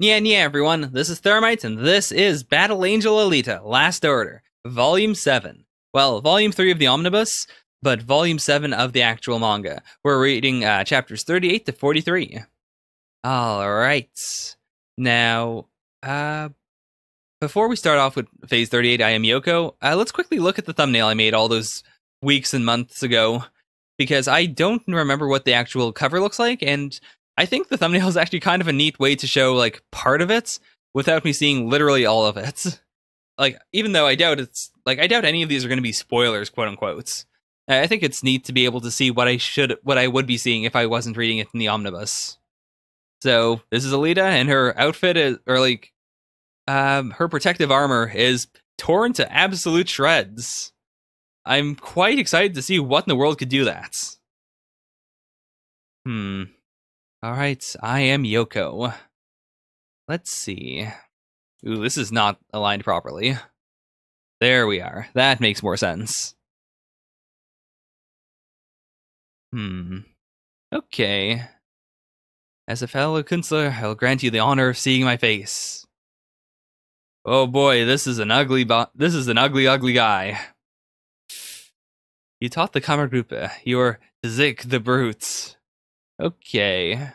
Yeah, everyone, this is Thermite, and this is Battle Angel Alita, Last Order, Volume 7. Well, Volume 3 of the Omnibus, but Volume 7 of the actual manga. We're reading chapters 38 to 43. Alright. Now, before we start off with Phase 38, I Am Yoko, let's quickly look at the thumbnail I made all those weeks and months ago, because I don't remember what the actual cover looks like, and I think the thumbnail is actually kind of a neat way to show, like, part of it without me seeing literally all of it. Like, even though I doubt any of these are going to be spoilers, quote unquote. I think it's neat to be able to see what I would be seeing if I wasn't reading it in the omnibus. So, this is Alita, and her outfit is, her protective armor is torn to absolute shreds. I'm quite excited to see what in the world could do that. Alright, I am Yoko. Let's see. Ooh, this is not aligned properly. There we are. That makes more sense. Okay. As a fellow counselor, I'll grant you the honor of seeing my face. Oh boy, this is an ugly guy. You taught the Kammergruppe. You're Zik the Brute. Okay.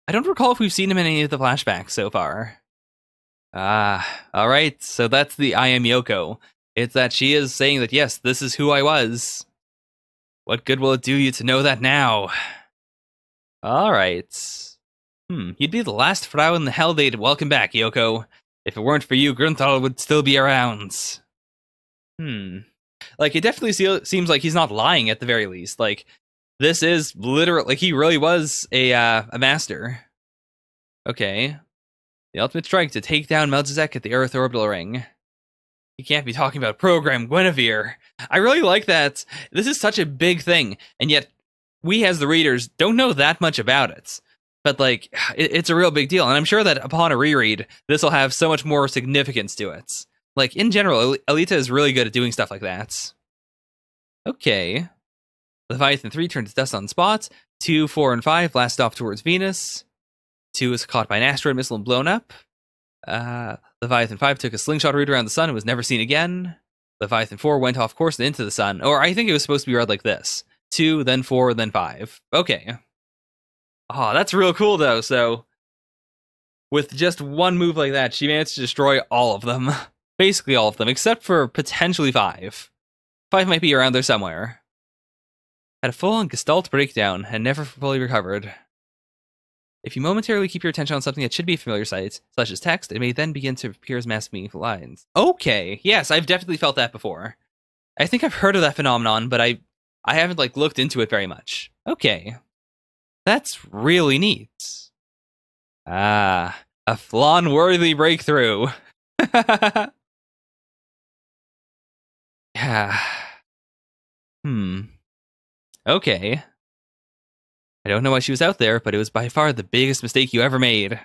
I don't recall if we've seen him in any of the flashbacks so far. Alright, so that's the I Am Yoko. It's that she is saying that, yes, this is who I was. What good will it do you to know that now? Alright. You'd be the last Frau in the hell they'd welcome back, Yoko. If it weren't for you, Grunthal would still be around. Like, it definitely seems like he's not lying at the very least. Like, this is literally, like, he really was a master. Okay. The ultimate strike to take down Melchizedek at the Earth Orbital Ring. You can't be talking about Program Guinevere. I really like that. This is such a big thing, and yet we as the readers don't know that much about it. But, like, it's a real big deal, and I'm sure that upon a reread, this will have so much more significance to it. Like, in general, Alita is really good at doing stuff like that. Okay. Leviathan 3 turned to dust on spot. 2, 4, and 5 blast off towards Venus. 2 was caught by an asteroid missile and blown up. Leviathan 5 took a slingshot route around the sun and was never seen again. Leviathan 4 went off course and into the sun. Or I think it was supposed to be read like this. 2, then 4, then 5. Okay. Oh, that's real cool, though. So, with just one move like that, she managed to destroy all of them. Basically all of them, except for potentially 5. 5 might be around there somewhere. Had a full-on gestalt breakdown and never fully recovered. If you momentarily keep your attention on something that should be a familiar sight, such as text, it may then begin to appear as massive meaningful lines. Okay, yes, I've definitely felt that before. I think I've heard of that phenomenon, but I haven't, like, looked into it very much. Okay. That's really neat. A flawn-worthy breakthrough. Yeah. Okay. I don't know why she was out there, but it was by far the biggest mistake you ever made.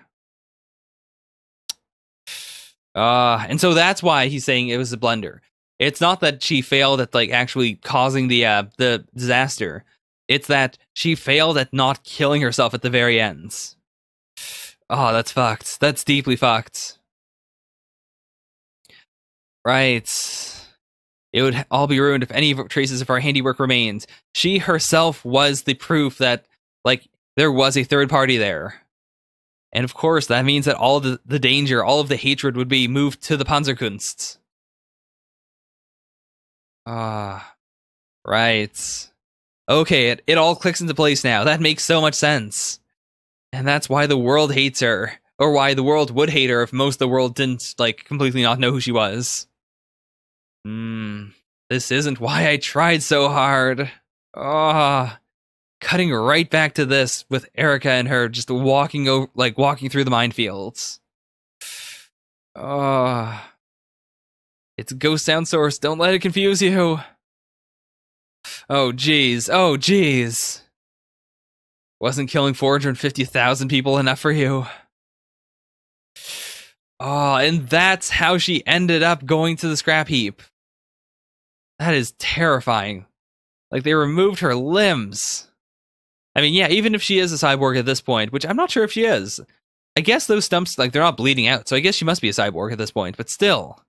And so that's why he's saying it was a blunder. It's not that she failed at, like, actually causing the disaster. It's that she failed at not killing herself at the very end. Oh, that's fucked. That's deeply fucked. Right. It would all be ruined if any traces of our handiwork remained. She herself was the proof that, like, there was a third party there. And of course, that means that all the danger, all of the hatred would be moved to the Panzerkunst. Right. Okay, it all clicks into place now. That makes so much sense. And that's why the world hates her. Or why the world would hate her if most of the world didn't, like, completely not know who she was. This isn't why I tried so hard. Cutting right back to this with Erica and her just walking through the minefields. It's a ghost sound source. Don't let it confuse you. Oh, jeez. Wasn't killing 450,000 people enough for you? And that's how she ended up going to the scrap heap. That is terrifying. Like, they removed her limbs. I mean, yeah, even if she is a cyborg at this point, which I'm not sure if she is, I guess those stumps, like, they're not bleeding out, so I guess she must be a cyborg at this point, but still.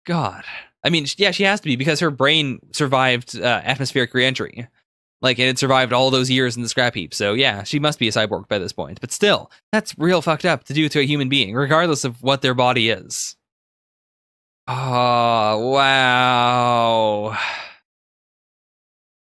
God. I mean, yeah, she has to be, because her brain survived atmospheric reentry. Like, and it survived all those years in the scrap heap, so yeah, she must be a cyborg by this point. But still, that's real fucked up to do to a human being, regardless of what their body is. Oh, wow.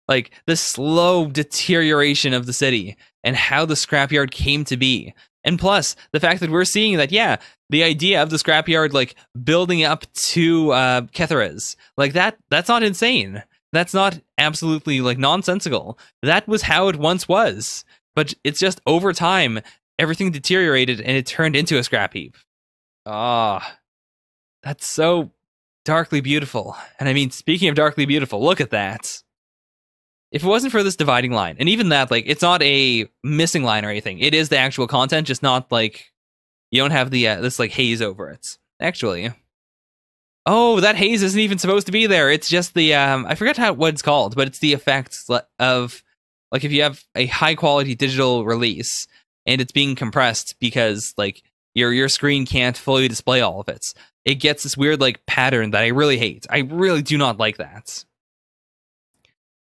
Like, the slow deterioration of the city and how the scrapyard came to be. And plus, the fact that we're seeing that, yeah, the idea of the scrapyard, like, building up to Ketherez, like, that's not insane. That's not absolutely, like, nonsensical. That was how it once was. But it's just, over time, everything deteriorated and it turned into a scrap heap. Ah, that's so darkly beautiful. And I mean, speaking of darkly beautiful, look at that. If it wasn't for this dividing line, and even that, like, it's not a missing line or anything. It is the actual content, just not, like, you don't have the this, like, haze over it. Actually. Oh, that haze isn't even supposed to be there. It's just the, I forgot what it's called, but it's the effect of, like, if you have a high-quality digital release, and it's being compressed because, like, your screen can't fully display all of it. It gets this weird, like, pattern that I really hate. I really do not like that.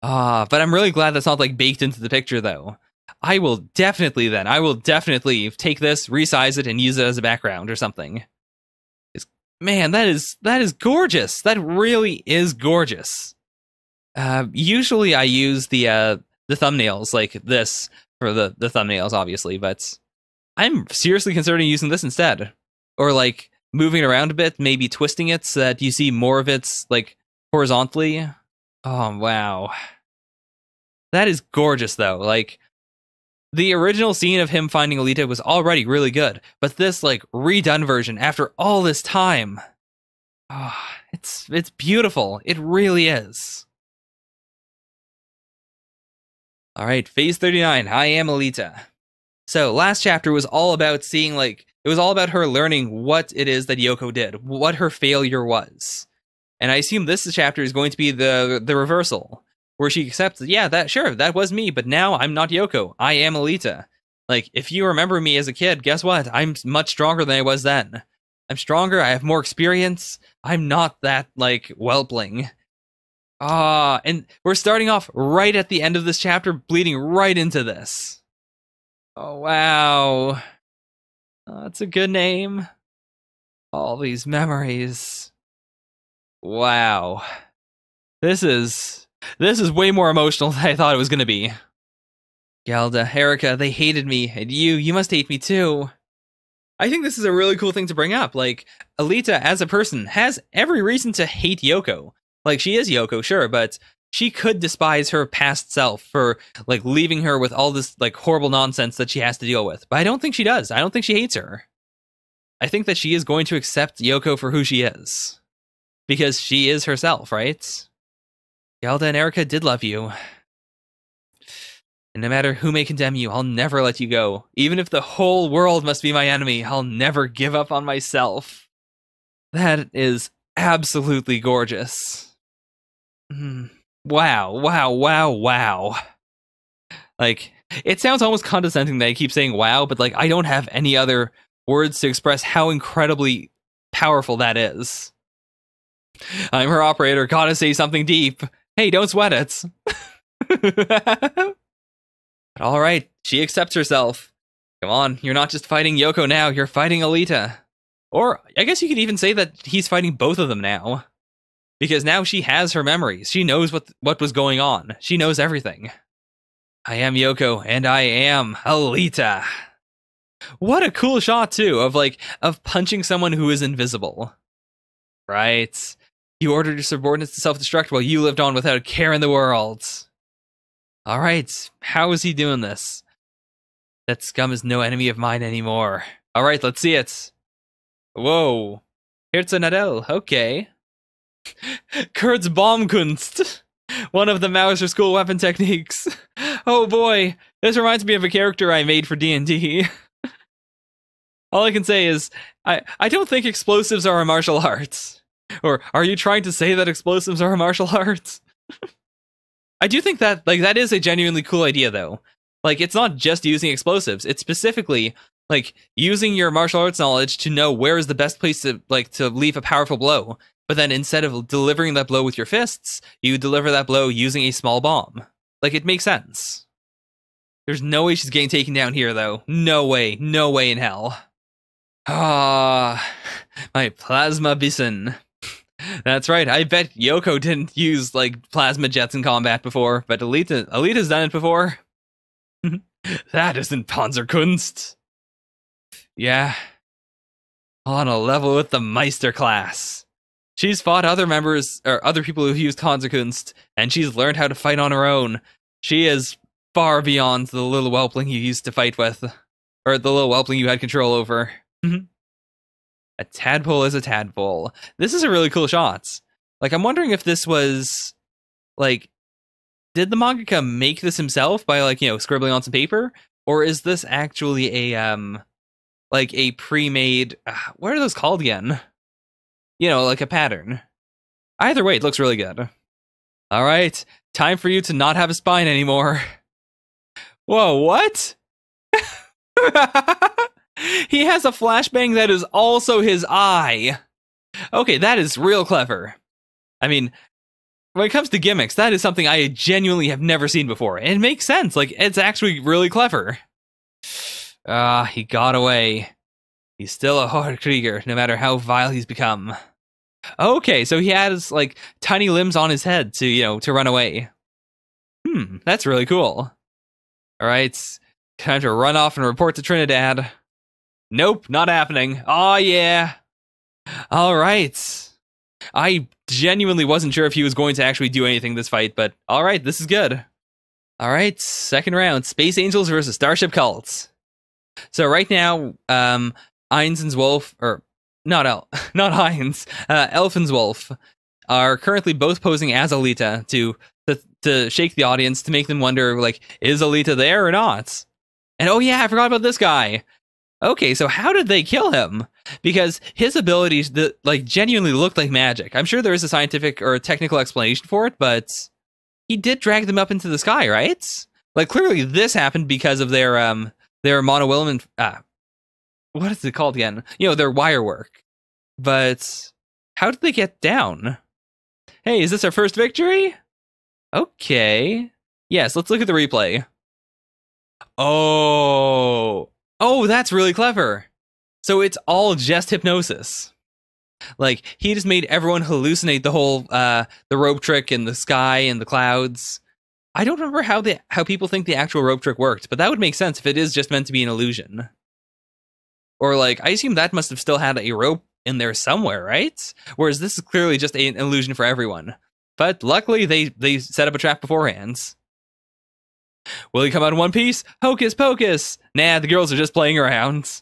But I'm really glad that's not, like, baked into the picture, though. I will definitely take this, resize it, and use it as a background or something. Man, that is gorgeous. That really is gorgeous. Usually I use the thumbnails like this for the thumbnails, obviously, but I'm seriously considering using this instead. Or, like, moving it around a bit, maybe twisting it so that you see more of it, like, horizontally. Oh, wow. That is gorgeous, though. Like, the original scene of him finding Alita was already really good, but this, like, redone version after all this time, it's beautiful. It really is. All right, phase 39. I am Alita. So last chapter was all about seeing, like, it was all about her learning what it is that Yoko did, what her failure was, and I assume this chapter is going to be the reversal, where she accepts, yeah, that was me, but now I'm not Yoko. I am Alita. Like, if you remember me as a kid, guess what? I'm much stronger than I was then. I'm stronger, I have more experience. I'm not that, like, whelpling. And we're starting off right at the end of this chapter, bleeding right into this. Oh, wow. That's a good name. All these memories. Wow. This is way more emotional than I thought it was going to be. Gelda, Erica, they hated me, and you must hate me too. I think this is a really cool thing to bring up. Like, Alita, as a person, has every reason to hate Yoko. Like, she is Yoko, sure, but she could despise her past self for, like, leaving her with all this, like, horrible nonsense that she has to deal with. But I don't think she does. I don't think she hates her. I think that she is going to accept Yoko for who she is. Because she is herself, right? Gelda and Erica did love you. And no matter who may condemn you, I'll never let you go. Even if the whole world must be my enemy, I'll never give up on myself. That is absolutely gorgeous. Wow, wow, wow, wow. Like, it sounds almost condescending that I keep saying wow, but, like, I don't have any other words to express how incredibly powerful that is. I'm her operator, gotta say something deep. Hey, don't sweat it. But all right, she accepts herself. Come on, you're not just fighting Yoko now, you're fighting Alita. Or, I guess you could even say that he's fighting both of them now. Because now she has her memories. She knows what was going on. She knows everything. I am Yoko, and I am Alita. What a cool shot, too, of punching someone who is invisible. Right. You ordered your subordinates to self-destruct while you lived on without a care in the world. Alright, how is he doing this? That scum is no enemy of mine anymore. Alright, let's see it. Whoa. Herzenadel, okay. Kurt's Bombkunst. One of the Mauser school weapon techniques. Oh boy, this reminds me of a character I made for D&D. All I can say is, I don't think explosives are a martial arts. Or, are you trying to say that explosives are a martial arts? I do think that, like, that is a genuinely cool idea, though. Like, it's not just using explosives. It's specifically Like, using your martial arts knowledge to know where is the best place to, like, to leave a powerful blow. But then instead of delivering that blow with your fists, you deliver that blow using a small bomb. Like, it makes sense. There's no way she's getting taken down here, though. No way. No way in hell. Ah, my plasma bison. That's right. I bet Yoko didn't use, like, plasma jets in combat before, but Alita's done it before. That isn't Panzerkunst. Yeah. On a level with the Meister class. She's fought other members, or other people who've used Panzerkunst, and she's learned how to fight on her own. She is far beyond the little whelpling you used to fight with, or the little whelpling you had control over. A tadpole is a tadpole. This is a really cool shot. Like, I'm wondering if this was, like, did the mangaka make this himself by, like, you know, scribbling on some paper? Or is this actually a, like, a pre-made, what are those called again? You know, like a pattern. Either way, it looks really good. All right, time for you to not have a spine anymore. Whoa, what? He has a flashbang that is also his eye. Okay, that is real clever. I mean, when it comes to gimmicks, that is something I genuinely have never seen before. And it makes sense. Like, it's actually really clever. He got away. He's still a Hortkrieger, no matter how vile he's become. Okay, so he has, like, tiny limbs on his head to, you know, to run away. That's really cool. All right, time to run off and report to Trinidad. Nope, not happening. Oh, yeah. All right. I genuinely wasn't sure if he was going to actually do anything this fight, but all right, this is good. All right, second round, Space Angels versus Starship Cults. So right now, Einstein's Wolf, or not Heinz, Elfin's Wolf, are currently both posing as Alita to shake the audience, to make them wonder, like, is Alita there or not? And oh yeah, I forgot about this guy. Okay, so how did they kill him? Because his abilities, like, genuinely looked like magic. I'm sure there is a scientific or a technical explanation for it, but he did drag them up into the sky, right? Like, clearly this happened because of their monofilament, what is it called again? You know, their wire work. But how did they get down? Hey, is this our first victory? Okay. Yes, let's look at the replay. Oh, that's really clever. So it's all just hypnosis. Like, he just made everyone hallucinate the whole, the rope trick in the sky and the clouds. I don't remember how people think the actual rope trick worked, but that would make sense if it is just meant to be an illusion. Or, like, I assume that must have still had a rope in there somewhere, right? Whereas this is clearly just an illusion for everyone. But luckily, they set up a trap beforehand. Will he come out in one piece? Hocus pocus! Nah, the girls are just playing around.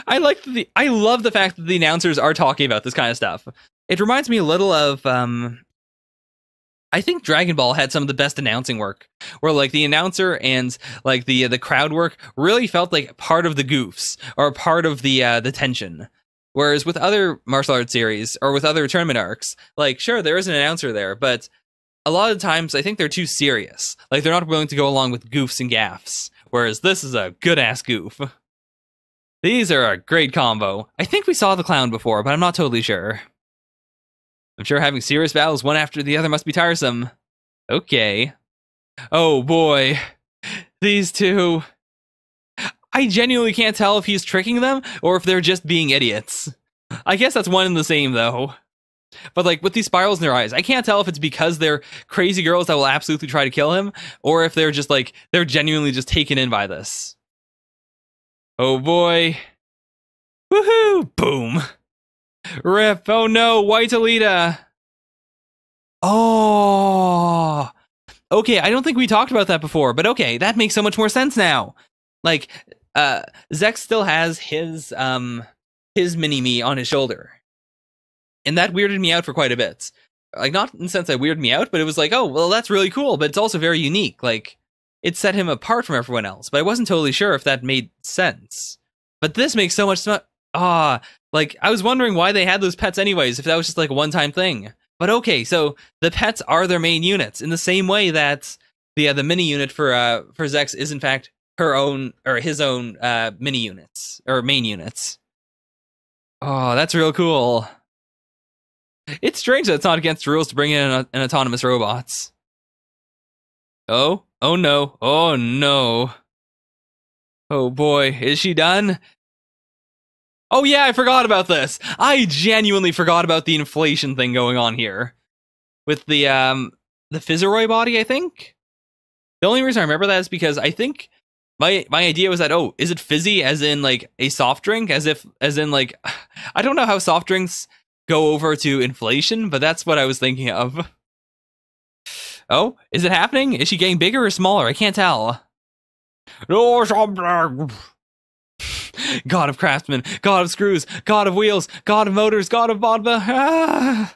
I love the fact that the announcers are talking about this kind of stuff. It reminds me a little of, I think Dragon Ball had some of the best announcing work, where, like, the announcer and, like, the crowd work really felt like part of the goofs or part of the tension. Whereas with other martial arts series or with other tournament arcs, like, sure, there is an announcer there, but a lot of times I think they're too serious. Like, they're not willing to go along with goofs and gaffs. Whereas this is a good ass goof. These are a great combo. I think we saw the clown before, but I'm not totally sure. I'm sure having serious battles one after the other must be tiresome. Okay. Oh boy. These two. I genuinely can't tell if he's tricking them or if they're just being idiots. I guess that's one and the same, though. But, like, with these spirals in their eyes, I can't tell if it's because they're crazy girls that will absolutely try to kill him, or if they're just, like, they're genuinely just taken in by this. Oh boy. Woohoo! Boom. Rip. Oh no, white Alita. Oh. Okay, I don't think we talked about that before, but okay, that makes so much more sense now. Like, Zex still has his mini-me on his shoulder. And that weirded me out for quite a bit. Like, not in the sense that weirded me out, but it was like, oh, well, that's really cool, but it's also very unique. Like, it set him apart from everyone else, but I wasn't totally sure if that made sense. But this makes so much sense. Like, I was wondering why they had those pets anyways, if that was just, like, a one-time thing. But okay, so the pets are their main units, in the same way that the mini unit for Zex is, in fact, her own or his own mini units or main units. Oh, that's real cool. It's strange that it's not against the rules to bring in an autonomous robots. Oh no, oh no. Oh boy, is she done? Oh yeah, I forgot about this. I genuinely forgot about the inflation thing going on here. With the Fizzoroy body, I think? The only reason I remember that is because I think my idea was that, oh, is it fizzy as in like a soft drink? As in like, I don't know how soft drinks go over to inflation, but that's what I was thinking of. Oh, is it happening? Is she getting bigger or smaller? I can't tell. God of craftsmen, God of screws, God of wheels, God of motors, God of vodka. I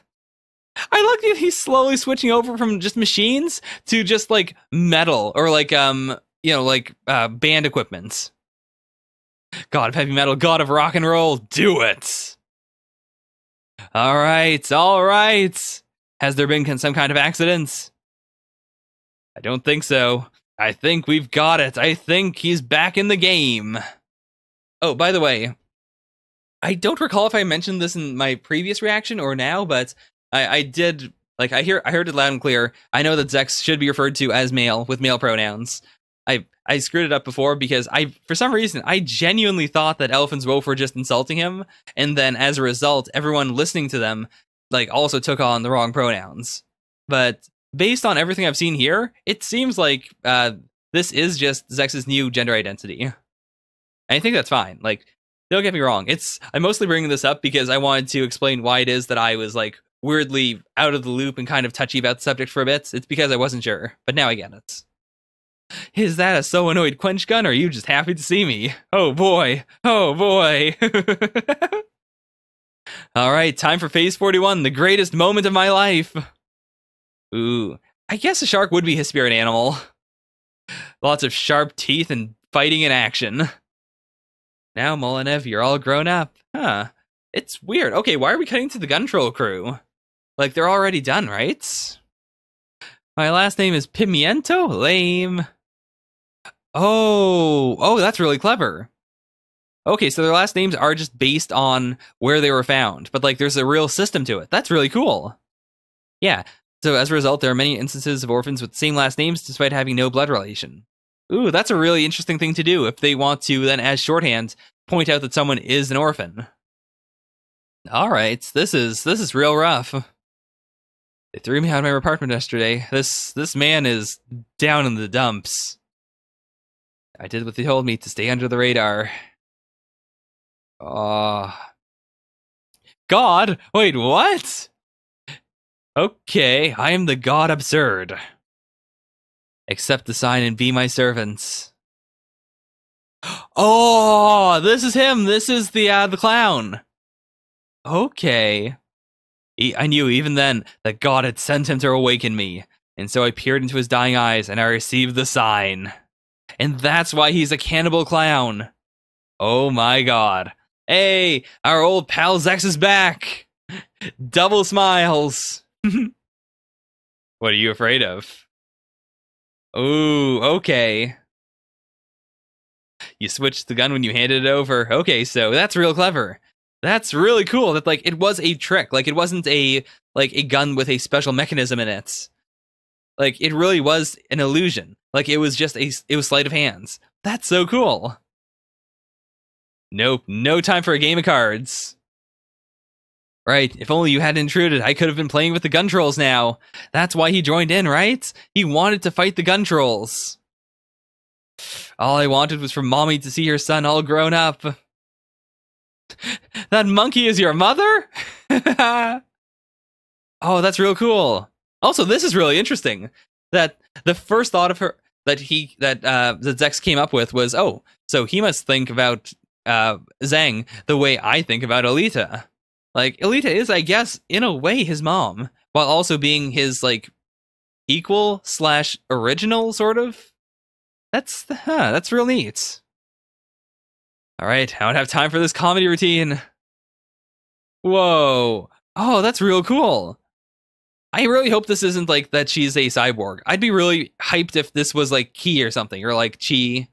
like that he's slowly switching over from just machines to just like metal or like band equipment. God of heavy metal, God of rock and roll, do it. All right. Has there been some kind of accident? I don't think so. I think we've got it. I think he's back in the game. Oh, by the way, I don't recall if I mentioned this in my previous reaction or now, but I did, like, I heard it loud and clear. I know that Zex should be referred to as male, with male pronouns. I screwed it up before because for some reason, I genuinely thought that Elf and Zwolf were just insulting him, and then as a result, everyone listening to them, like, also took on the wrong pronouns. But based on everything I've seen here, it seems like this is just Zex's new gender identity. And I think that's fine. Like, don't get me wrong. I'm mostly bringing this up because I wanted to explain why it is that I was, like, weirdly out of the loop and kind of touchy about the subject for a bit. It's because I wasn't sure, but now I get it. Is that a so annoyed quench gun, or are you just happy to see me? Oh boy. Oh boy. Alright, time for phase 41, the greatest moment of my life. Ooh, I guess a shark would be his spirit animal. Lots of sharp teeth and fighting in action. Now, Molinev, you're all grown up. Huh. It's weird. Okay, why are we cutting to the gun troll crew? Like, they're already done, right? My last name is Pimiento? Lame. Oh, that's really clever. Okay, so their last names are just based on where they were found, but, like, there's a real system to it. That's really cool. Yeah, so as a result, there are many instances of orphans with the same last names despite having no blood relation. Ooh, that's a really interesting thing to do if they want to then, as shorthand, point out that someone is an orphan. Alright, this is real rough. They threw me out of my apartment yesterday. This man is down in the dumps. I did what they told me to stay under the radar. Oh. God? Wait, what? Okay, I am the god absurd. Accept the sign and be my servants. Oh, this is him. This is the clown. Okay. I knew even then that God had sent him to awaken me, and so I peered into his dying eyes and I received the sign. And that's why he's a cannibal clown. Oh my god. Hey, our old pal Zex is back. Double smiles. What are you afraid of? Ooh, okay. You switched the gun when you handed it over. Okay, so that's real clever. That's really cool that, like, it was a trick. Like, it wasn't a gun with a special mechanism in it. Like, it really was an illusion. Like, it was just it was sleight of hands. That's so cool. Nope, no time for a game of cards. Right, if only you hadn't intruded, I could have been playing with the gun trolls now. That's why he joined in, right? He wanted to fight the gun trolls. All I wanted was for Mommy to see her son all grown up. That monkey is your mother? Oh, that's real cool. Also, this is really interesting. That the first thought of her that Zex came up with was, oh, so he must think about Zhang the way I think about Alita. Like, Alita is, I guess, in a way, his mom, while also being his, like, equal / original, sort of. That's real neat. Alright, I don't have time for this comedy routine. Whoa. Oh, that's real cool. I really hope this isn't, like, that she's a cyborg. I'd be really hyped if this was, like, Ki or something, or, like, Chi,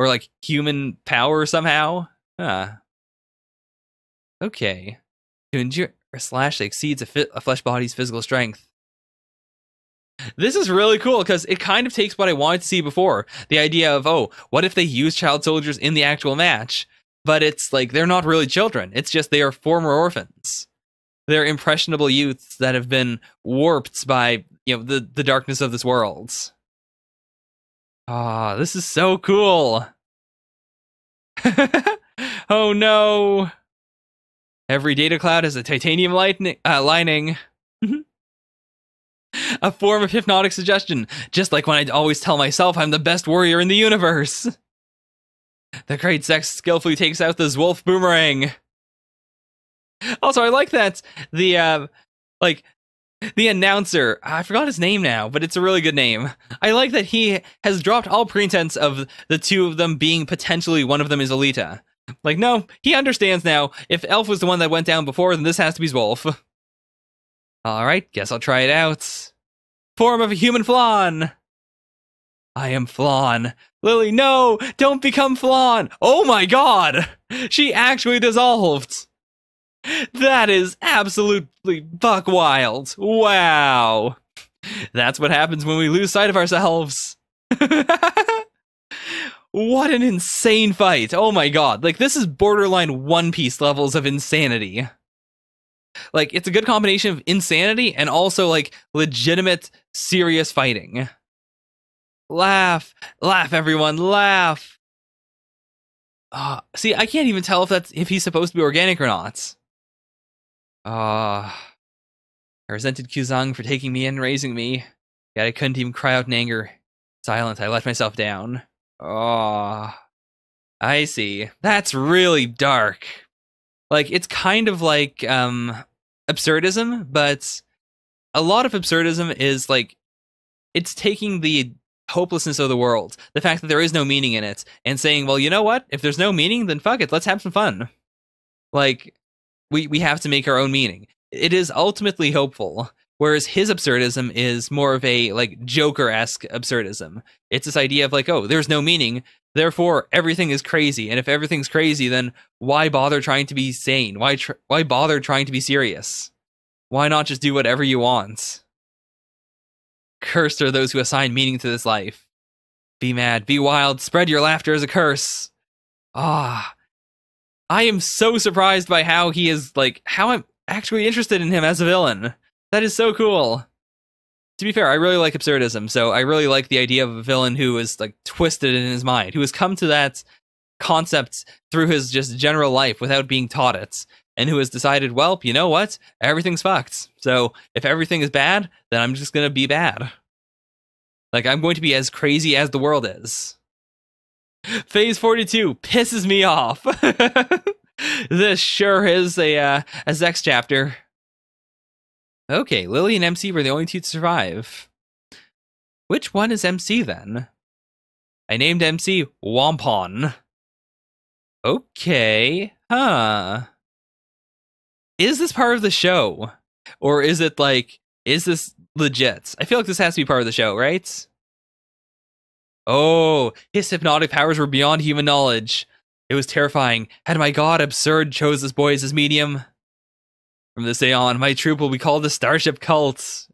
or like human power somehow. Okay. To endure a slash that exceeds a flesh body's physical strength. This is really cool because it kind of takes what I wanted to see before. The idea of, oh, what if they use child soldiers in the actual match? But it's like, they're not really children. It's just they are former orphans. They're impressionable youths that have been warped by, the darkness of this world. Ah, this is so cool. Oh no. Every data cloud has a titanium lining. A form of hypnotic suggestion, just like when I always tell myself I'm the best warrior in the universe. The great Sex skillfully takes out the Zwolf boomerang. Also, I like that the announcer, I forgot his name now, but it's a really good name. I like that he has dropped all pretense of the two of them being potentially one of them is Alita. Like, no, he understands now. If Elf was the one that went down before, then this has to be Zwolf. Alright, guess I'll try it out. Form of a human flan. I am Flan. Lily, no! Don't become Flan! Oh my god! She actually dissolved! That is absolutely buck wild. Wow. That's what happens when we lose sight of ourselves. What an insane fight. Oh my god. Like, this is borderline One Piece levels of insanity. Like, it's a good combination of insanity and also, like, legitimate, serious fighting. Laugh. Laugh, everyone. Laugh. See, I can't even tell if he's supposed to be organic or not. I resented Kuzang for taking me in and raising me. Yet I couldn't even cry out in anger. Silent, I let myself down. I see. That's really dark. Like, it's kind of like, absurdism, but a lot of absurdism is, like, it's taking the hopelessness of the world, the fact that there is no meaning in it, and saying, well, you know what? If there's no meaning, then fuck it, let's have some fun. Like, we have to make our own meaning. It is ultimately hopeful, whereas his absurdism is more of a, like, Joker-esque absurdism. It's this idea of, like, oh, there's no meaning, therefore everything is crazy, and if everything's crazy, then why bother trying to be sane? Why bother trying to be serious? Why not just do whatever you want? Cursed are those who assign meaning to this life. Be mad, be wild, spread your laughter as a curse. I am so surprised by how he is, like, how I'm actually interested in him as a villain. That is so cool. To be fair, I really like absurdism, so I really like the idea of a villain who is, like, twisted in his mind, who has come to that concept through his just general life without being taught it, and who has decided, well, you know what? Everything's fucked. So if everything is bad, then I'm just gonna be bad. Like, I'm going to be as crazy as the world is. Phase 42 pisses me off. This sure is a Zex chapter. Okay, Lily and MC were the only two to survive. Which one is MC then? I named MC Wampon. Okay, huh. Is this part of the show? Or is it like, is this legit? I feel like this has to be part of the show, right? Oh, his hypnotic powers were beyond human knowledge. It was terrifying. Had my god Absurd chose this boy as his medium? From this day on, my troop will be called the Starship Cult.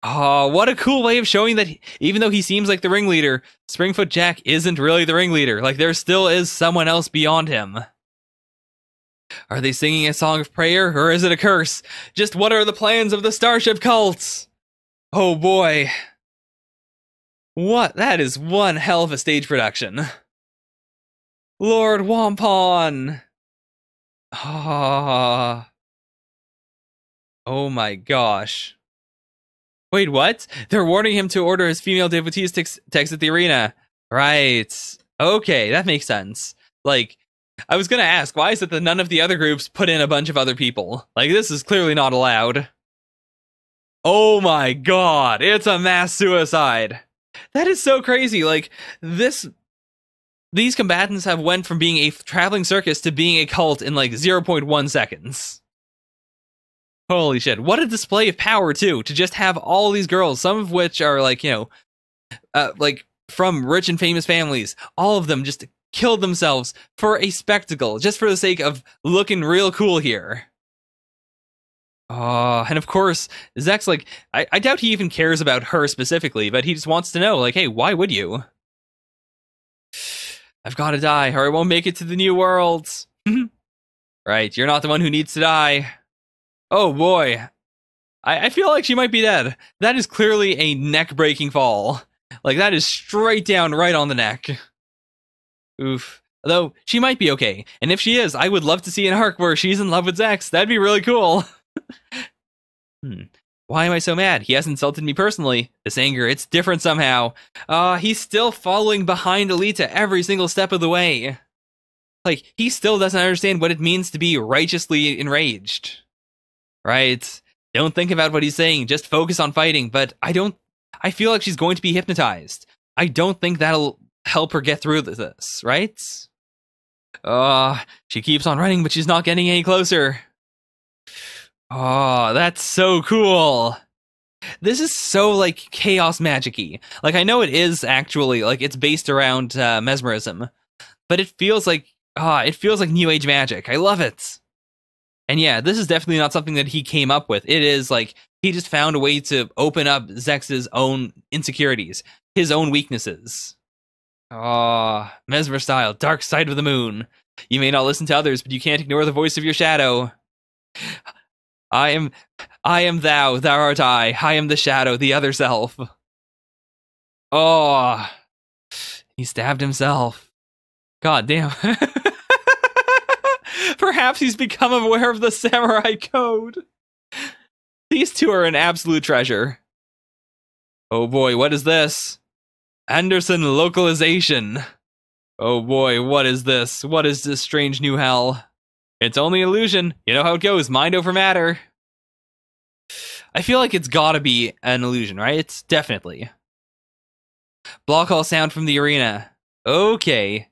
Oh, what a cool way of showing that even though he seems like the ringleader, Springfoot Jack isn't really the ringleader. Like, there still is someone else beyond him. Are they singing a song of prayer, or is it a curse? Just what are the plans of the Starship Cult? Oh boy. What? That is one hell of a stage production. Lord Wampon! Oh my gosh. Wait, what? They're warning him to order his female devotees to exit the arena. Right. Okay, that makes sense. Like, I was gonna ask, why is it that none of the other groups put in a bunch of other people? Like, this is clearly not allowed. Oh my god, it's a mass suicide. That is so crazy. Like, these combatants have went from being a traveling circus to being a cult in like 0.1 seconds. Holy shit. What a display of power, too, to just have all these girls, some of which are like, like from rich and famous families. All of them just killed themselves for a spectacle, just for the sake of looking real cool here. Oh, and of course, Zek's like, I doubt he even cares about her specifically, but he just wants to know, like, hey, why would you? I've got to die, or I won't make it to the new worlds. Right, you're not the one who needs to die. Oh boy. I feel like she might be dead. That is clearly a neck-breaking fall. Like, that is straight down right on the neck. Oof. Though, she might be okay. And if she is, I would love to see an arc where she's in love with Zex. That'd be really cool. Why am I so mad? He has insulted me personally. This anger, it's different somehow. He's still following behind Alita every single step of the way. Like, he still doesn't understand what it means to be righteously enraged. Right? Don't think about what he's saying, just focus on fighting, but I feel like she's going to be hypnotized. I don't think that'll help her get through this, right? She keeps on running, but she's not getting any closer. Oh, that's so cool. This is so, like, chaos magic-y. Like, I know it is actually, like, it's based around mesmerism, but it feels like New Age magic. I love it. And yeah, this is definitely not something that he came up with. It is, like, he just found a way to open up Zex's own insecurities, his own weaknesses. Mesmer style, dark side of the moon. You may not listen to others, but you can't ignore the voice of your shadow. I am thou art I am the shadow, the other self. Oh, he stabbed himself. God damn. Perhaps he's become aware of the samurai code. These two are an absolute treasure. Oh boy, what is this? Anderson localization. Oh boy, what is this? What is this strange new hell? It's only illusion. You know how it goes, mind over matter. I feel like it's gotta be an illusion, right? It's definitely. Block all sound from the arena. Okay.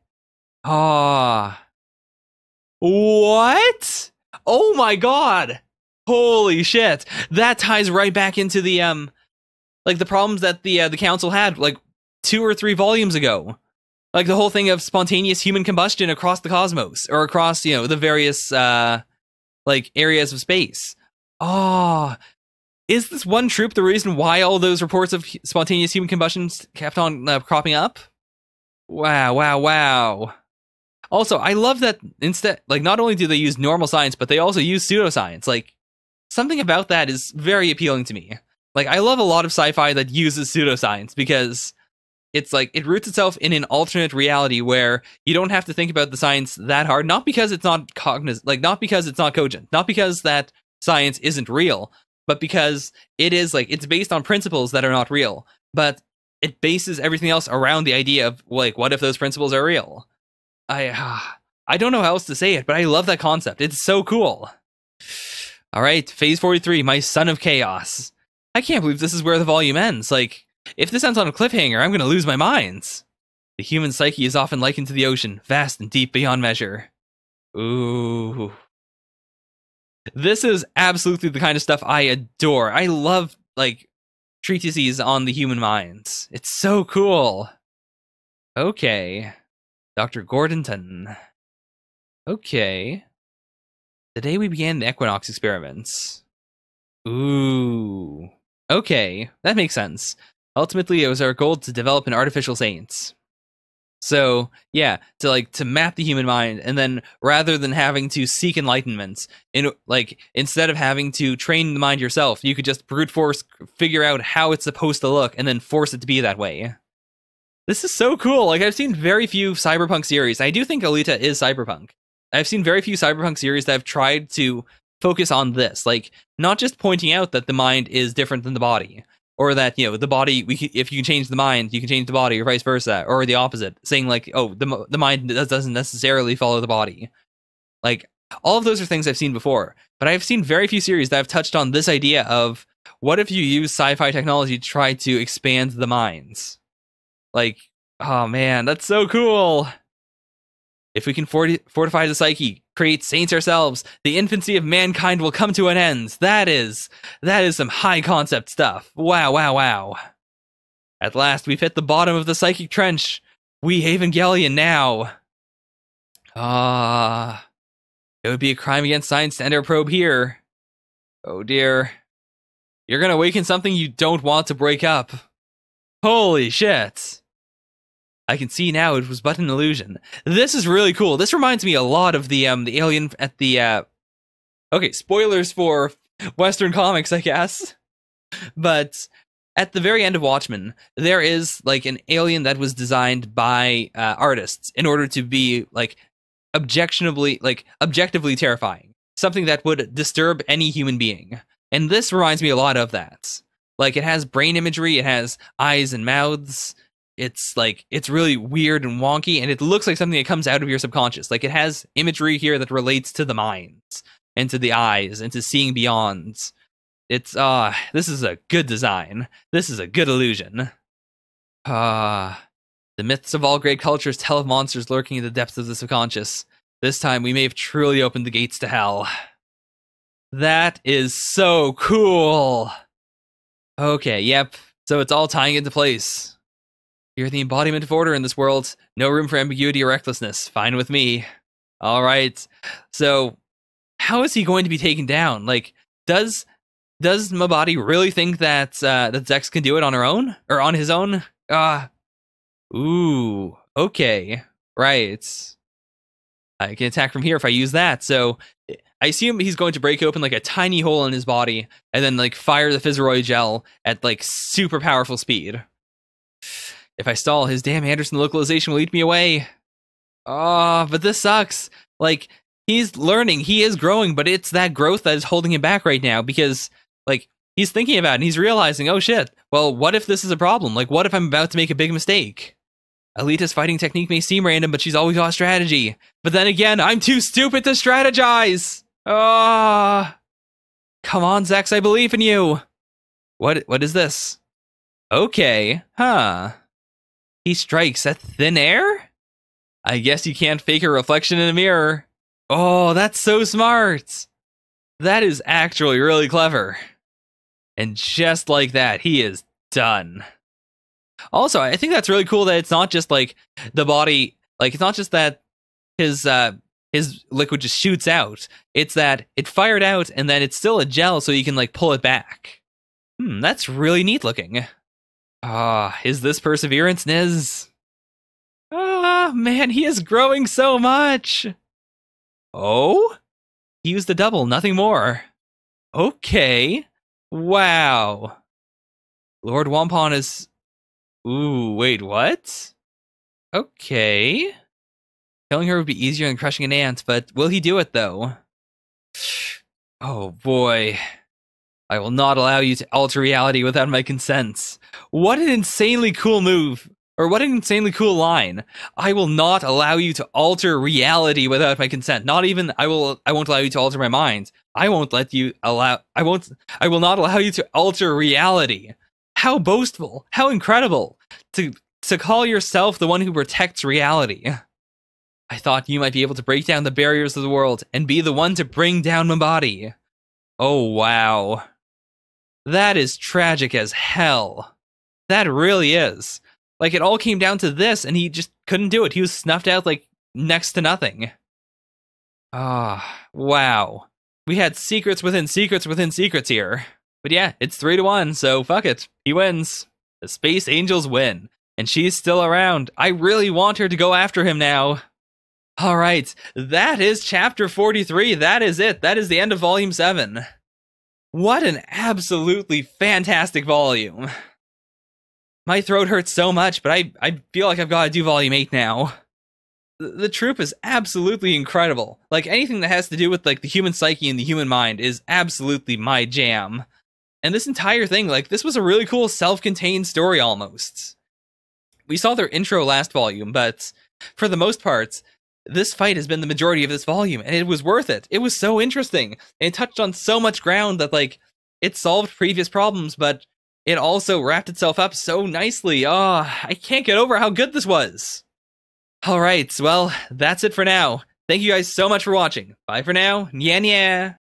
What? Oh my god! Holy shit! That ties right back into the like the problems that the council had like 2 or 3 volumes ago. Like the whole thing of spontaneous human combustion across the cosmos, or across, you know, the various like areas of space. Is this one troop the reason why all those reports of spontaneous human combustions kept on cropping up? Wow. Also, I love that instead, like, not only do they use normal science, but they also use pseudoscience. Like, something about that is very appealing to me. Like, I love a lot of sci-fi that uses pseudoscience because it's like, it roots itself in an alternate reality where you don't have to think about the science that hard, not because it's not not because it's not cogent, not because that science isn't real, but because it is, like, it's based on principles that are not real, but it bases everything else around the idea of, like, what if those principles are real? I don't know how else to say it, but I love that concept. It's so cool. All right, phase 43, my son of chaos. I can't believe this is where the volume ends. Like, if this ends on a cliffhanger, I'm going to lose my mind. The human psyche is often likened to the ocean, vast and deep beyond measure. Ooh. This is absolutely the kind of stuff I adore. I love, like, treatises on the human mind. It's so cool. Okay. Dr. Gordonton. Okay. The day we began the Equinox experiments. Ooh. Okay, that makes sense. Ultimately, it was our goal to develop an artificial saint. So, yeah, to map the human mind, and then rather than having to seek enlightenment, instead of having to train the mind yourself, you could just brute force figure out how it's supposed to look, and then force it to be that way. This is so cool. Like, I've seen very few cyberpunk series. I do think Alita is cyberpunk. I've seen very few cyberpunk series that have tried to focus on this. Like, not just pointing out that the mind is different than the body. Or that, you know, the body, if you can change the mind, you can change the body, or vice versa. Or the opposite. Saying, like, oh, the mind doesn't necessarily follow the body. Like, all of those are things I've seen before. But I've seen very few series that have touched on this idea of, what if you use sci-fi technology to try to expand the minds? Like, oh man, that's so cool. If we can fortify the psyche, create saints ourselves, the infancy of mankind will come to an end. That is some high concept stuff. Wow. At last, we've hit the bottom of the psychic trench. We Evangelion now. It would be a crime against science to end our probe here. Oh dear. You're gonna awaken something you don't want to break up. Holy shit. I can see now it was but an illusion. This is really cool. This reminds me a lot of the alien at the okay, spoilers for Western comics, I guess. But at the very end of Watchmen, there is like an alien that was designed by artists in order to be like objectively terrifying. Something that would disturb any human being. And this reminds me a lot of that. Like, it has brain imagery, it has eyes and mouths. It's like, it's really weird and wonky, and it looks like something that comes out of your subconscious. Like, it has imagery here that relates to the mind, and to the eyes, and to seeing beyond. It's, this is a good design. This is a good illusion. The myths of all great cultures tell of monsters lurking in the depths of the subconscious. This time, we may have truly opened the gates to hell. That is so cool! Okay, yep. So it's all tying into place. You're the embodiment of order in this world. No room for ambiguity or recklessness. Fine with me. Alright. So, how is he going to be taken down? Like, does Mabadi really think that that Zex can do it on her own? Or on his own? Ooh. Okay. Right. I can attack from here if I use that. So, I assume he's going to break open like a tiny hole in his body and then like fire the Fizzoroid gel at like super powerful speed. If I stall, his damn Anderson localization will eat me away. Oh, but this sucks. Like, he's learning, he is growing, but it's that growth that is holding him back right now because like he's thinking about it and he's realizing, oh shit, well, what if this is a problem? Like, what if I'm about to make a big mistake? Alita's fighting technique may seem random, but she's always got strategy. But then again, I'm too stupid to strategize! Come on, Zex, I believe in you! What is this? Okay, huh. He strikes at thin air? I guess you can't fake a reflection in a mirror. Oh, that's so smart! That is actually really clever. And just like that, he is done. Also, I think that's really cool that it's not just like the body, like it's not just that his liquid just shoots out. It's that it fired out and then it's still a gel so you can like pull it back. That's really neat looking. Is this perseverance, Niz? Man, he is growing so much. Oh? He used the double, nothing more. Okay. Wow. Lord Wampon is... Ooh, wait, what? Okay. Killing her would be easier than crushing an ant, but will he do it, though? Oh, boy. I will not allow you to alter reality without my consent. What an insanely cool move. Or what an insanely cool line. I will not allow you to alter reality without my consent. Not even, I won't allow you to alter my mind. I will not allow you to alter reality. How boastful, how incredible, to call yourself the one who protects reality. I thought you might be able to break down the barriers of the world and be the one to bring down Mabadi. Oh, wow. That is tragic as hell. That really is. Like, it all came down to this, and he just couldn't do it. He was snuffed out, like, next to nothing. Wow. We had secrets within secrets within secrets here. But yeah, it's 3-1, so fuck it. He wins. The Space Angels win. And she's still around. I really want her to go after him now. Alright, that is chapter 43. That is it. That is the end of volume 7. What an absolutely fantastic volume. My throat hurts so much, but I feel like I've got to do volume 8 now. The troop is absolutely incredible. Like, anything that has to do with, like, the human psyche and the human mind is absolutely my jam. And this entire thing, like, this was a really cool self-contained story almost. We saw their intro last volume, but for the most part, this fight has been the majority of this volume, and it was worth it. It was so interesting. And it touched on so much ground that, like, it solved previous problems, but it also wrapped itself up so nicely. I can't get over how good this was. Alright, well, that's it for now. Thank you guys so much for watching. Bye for now. Nya nya.